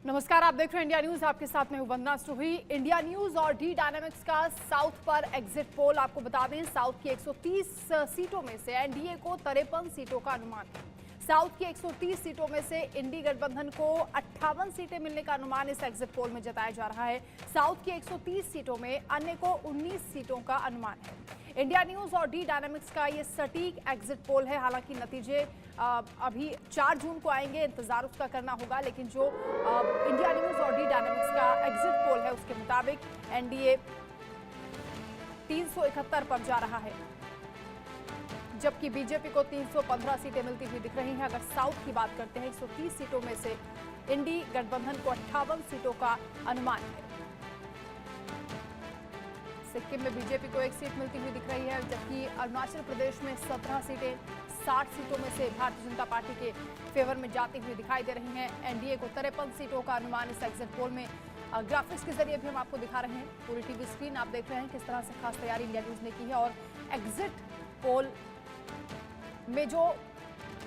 नमस्कार, आप देख रहे हैं इंडिया न्यूज। आपके साथ में हूं वंदना स्टोही। इंडिया न्यूज और डी डायनामिक्स का साउथ पर एग्जिट पोल आपको बता दें, साउथ की 130 सीटों में से एनडीए को 53 सीटों का अनुमान है। साउथ की 130 सीटों में से इंडी गठबंधन को 58 सीटें मिलने का अनुमान इस एग्जिट पोल में जताया जा रहा है। साउथ की 130 सीटों में अन्य को 19 सीटों का अनुमान है। इंडिया न्यूज और डी डायनामिक्स का ये सटीक एग्जिट पोल है। हालांकि नतीजे अभी 4 जून को आएंगे, इंतजार उसका करना होगा, लेकिन जो इंडिया न्यूज और डी डायनामिक्स का एग्जिट पोल है उसके मुताबिक एनडीए 371 पर जा रहा है, जबकि बीजेपी को 315 सीटें मिलती हुई दिख रही हैं। अगर साउथ की बात करते हैं, 130 सीटों में से इंडी गठबंधन को 58 सीटों का अनुमान है। सिक्किम में बीजेपी को 1 सीट मिलती हुई दिख रही है, जबकि अरुणाचल प्रदेश में 17 सीटें 60 सीटों में से भारतीय जनता पार्टी के फेवर में जाती हुई दिखाई दे रही हैं। एनडीए को 53 सीटों का अनुमान इस एग्जिट पोल में ग्राफिक्स के जरिए भी हम आपको दिखा रहे हैं। पूरी टीवी स्क्रीन आप देख रहे हैं किस तरह से खास तैयारी इंडिया न्यूज ने की है। और एग्जिट पोल में जो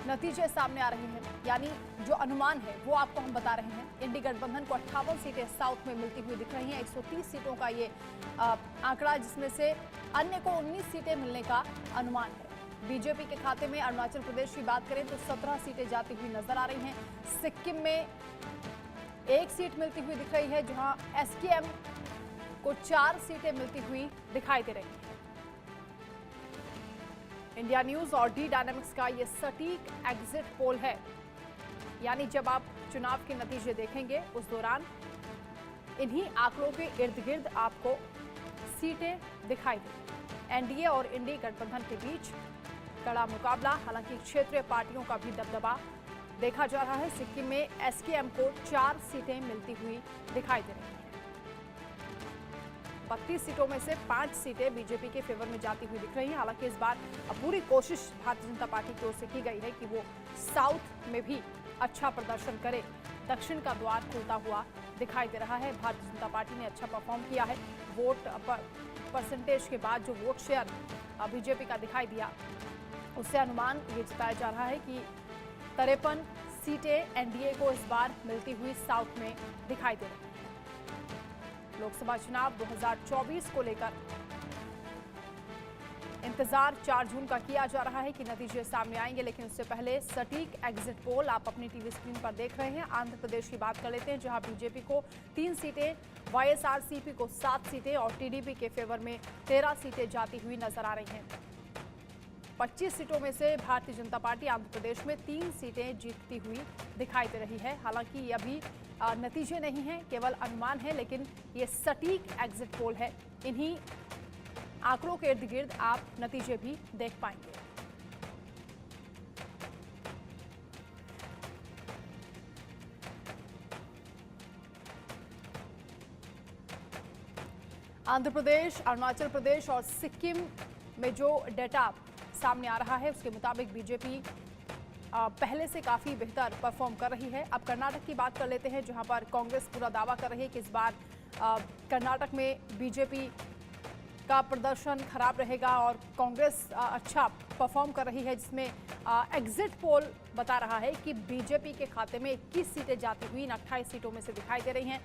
नतीजे सामने आ रहे हैं, यानी जो अनुमान है वो आपको हम बता रहे हैं। इंडी गठबंधन को 58 सीटें साउथ में मिलती हुई दिख रही हैं। 130 सीटों का ये आंकड़ा, जिसमें से अन्य को 19 सीटें मिलने का अनुमान है। बीजेपी के खाते में अरुणाचल प्रदेश की बात करें तो 17 सीटें जाती हुई नजर आ रही हैं। सिक्किम में 1 सीट मिलती हुई दिख रही है, जहां एसकेएम को 4 सीटें मिलती हुई दिखाई दे रही हैं। इंडिया न्यूज और डी डायनामिक्स का ये सटीक एग्जिट पोल है, यानी जब आप चुनाव के नतीजे देखेंगे उस दौरान इन्हीं आंकड़ों के इर्द गिर्द आपको सीटें दिखाई देंगी। एनडीए और इंडी गठबंधन के बीच कड़ा मुकाबला, हालांकि क्षेत्रीय पार्टियों का भी दबदबा देखा जा रहा है। सिक्किम में एसकेएम को 4 सीटें मिलती हुई दिखाई दे रही हैं। 32 सीटों में से 5 सीटें बीजेपी के फेवर में जाती हुई दिख रही हैं। हालांकि इस बार पूरी कोशिश भारतीय जनता पार्टी की ओर से की गई है कि वो साउथ में भी अच्छा प्रदर्शन करे। दक्षिण का द्वार खुलता हुआ दिखाई दे रहा है। भारतीय जनता पार्टी ने अच्छा परफॉर्म किया है। वोट परसेंटेज के बाद जो वोट शेयर बीजेपी का दिखाई दिया, उससे अनुमान ये जताया जा रहा है कि 53 सीटें एनडीए को इस बार मिलती हुई साउथ में दिखाई दे रही हैं। लोकसभा चुनाव 2024 को लेकर इंतजार 4 जून का किया जा रहा है कि नतीजे सामने आएंगे, लेकिन उससे पहले सटीक एग्जिट पोल आप अपनी टीवी स्क्रीन पर देख रहे हैं। आंध्र प्रदेश की बात कर लेते हैं, जहां बीजेपी को 3 सीटें, वाईएसआरसीपी को 7 सीटें और टीडीपी के फेवर में 13 सीटें जाती हुई नजर आ रही हैं। 25 सीटों में से भारतीय जनता पार्टी आंध्र प्रदेश में 3 सीटें जीतती हुई दिखाई दे रही है। हालांकि ये अभी नतीजे नहीं हैं, केवल अनुमान है, लेकिन ये सटीक एग्जिट पोल है। इन्हीं आंकड़ों के इर्द गिर्द आप नतीजे भी देख पाएंगे। आंध्र प्रदेश, अरुणाचल प्रदेश और सिक्किम में जो डेटा सामने आ रहा है उसके मुताबिक बीजेपी पहले से काफी बेहतर परफॉर्म कर रही है। अब कर्नाटक की बात कर लेते हैं, जहां पर कांग्रेस पूरा दावा कर रही है कि इस बार कर्नाटक में बीजेपी का प्रदर्शन खराब रहेगा और कांग्रेस अच्छा परफॉर्म कर रही है, जिसमें एग्जिट पोल बता रहा है कि बीजेपी के खाते में 21 सीटें जाती हुई इन 28 सीटों में से दिखाई दे रही हैं।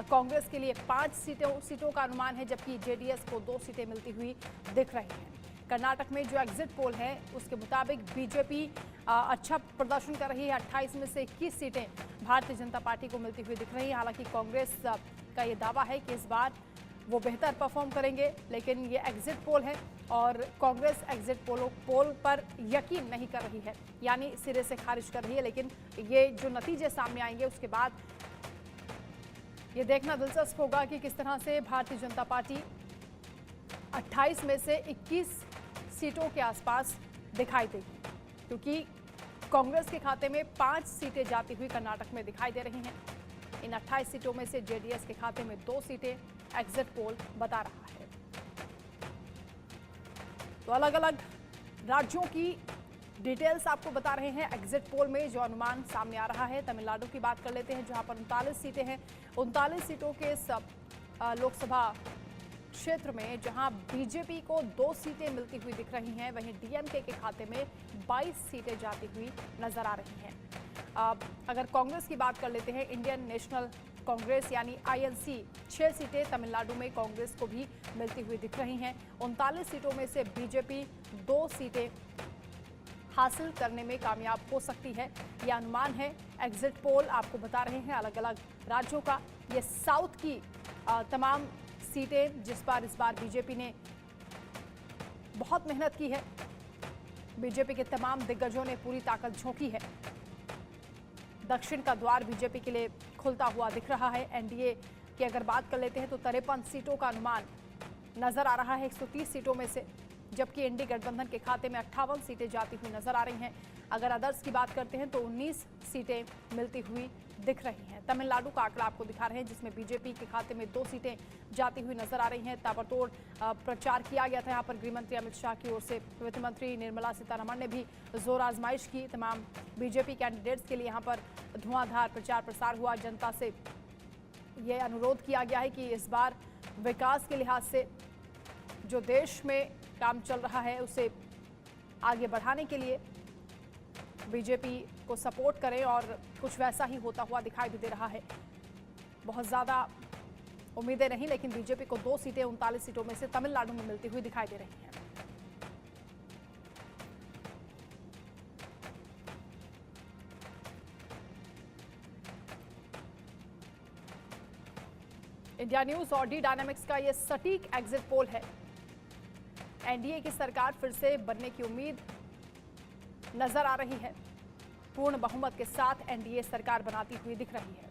कांग्रेस के लिए 5 सीटों का अनुमान है, जबकि जेडीएस को 2 सीटें मिलती हुई दिख रही हैं। कर्नाटक में जो एग्जिट पोल है उसके मुताबिक बीजेपी अच्छा प्रदर्शन कर रही है। 28 में से 21 सीटें भारतीय जनता पार्टी को मिलती हुई दिख रही है। हालांकि कांग्रेस का ये दावा है कि इस बार वो बेहतर परफॉर्म करेंगे, लेकिन ये एग्जिट पोल है और कांग्रेस एग्जिट पोल पर यकीन नहीं कर रही है, यानी सिरे से खारिज कर रही है। लेकिन ये जो नतीजे सामने आएंगे उसके बाद ये देखना दिलचस्प होगा कि किस तरह से भारतीय जनता पार्टी 28 में से 21 सीटों के आसपास दिखाई देगी, क्योंकि कांग्रेस के खाते में 5 सीटें जाती हुई कर्नाटक में दिखाई दे रही हैं। इन 28 सीटों में से जेडीएस के खाते में 2 सीटें एग्जिट पोल बता रहा है। तो अलग अलग राज्यों की डिटेल्स आपको बता रहे हैं एग्जिट पोल में जो अनुमान सामने आ रहा है। तमिलनाडु की बात कर लेते हैं, जहां पर 39 सीटें हैं। 39 सीटों के लोकसभा क्षेत्र में जहां बीजेपी को 2 सीटें मिलती हुई दिख रही हैं, वहीं डीएमके के खाते में 22 सीटें जाती हुई नजर आ रही हैं। अगर कांग्रेस की बात कर लेते हैं, इंडियन नेशनल कांग्रेस यानी आईएनसी 6 सीटें तमिलनाडु में कांग्रेस को भी मिलती हुई दिख रही हैं। 39 सीटों में से बीजेपी 2 सीटें हासिल करने में कामयाब हो सकती है, यह अनुमान है। एग्जिट पोल आपको बता रहे हैं अलग अलग राज्यों का। ये साउथ की तमाम सीटें जिस पर इस बार बीजेपी ने बहुत मेहनत की है, बीजेपी के तमाम दिग्गजों ने पूरी ताकत झोंकी है। दक्षिण का द्वार बीजेपी के लिए खुलता हुआ दिख रहा है। एनडीए की अगर बात कर लेते हैं तो 53 सीटों का अनुमान नजर आ रहा है 130 सीटों में से, जबकि एनडीए गठबंधन के खाते में 58 सीटें जाती हुई नजर आ रही हैं। अगर अदर्स की बात करते हैं तो 19 सीटें मिलती हुई दिख रही हैं। तमिलनाडु का आंकड़ा आपको दिखा रहे हैं जिसमें बीजेपी के खाते में 2 सीटें जाती हुई नजर आ रही हैं। ताबड़तोड़ प्रचार किया गया था यहाँ पर गृह मंत्री अमित शाह की ओर से। वित्त मंत्री निर्मला सीतारमण ने भी जोर आजमाइश की। तमाम बीजेपी कैंडिडेट्स के लिए यहाँ पर धुआंधार प्रचार प्रसार हुआ। जनता से ये अनुरोध किया गया है कि इस बार विकास के लिहाज से जो देश में काम चल रहा है उसे आगे बढ़ाने के लिए बीजेपी को सपोर्ट करें, और कुछ वैसा ही होता हुआ दिखाई भी दे रहा है। बहुत ज़्यादा उम्मीदें नहीं, लेकिन बीजेपी को 2 सीटें 39 सीटों में से तमिलनाडु में मिलती हुई दिखाई दे रही हैं। इंडिया न्यूज और डी डायनामिक्स का यह सटीक एग्जिट पोल है। एनडीए की सरकार फिर से बनने की उम्मीद नजर आ रही है। पूर्ण बहुमत के साथ एनडीए सरकार बनाती हुई दिख रही है।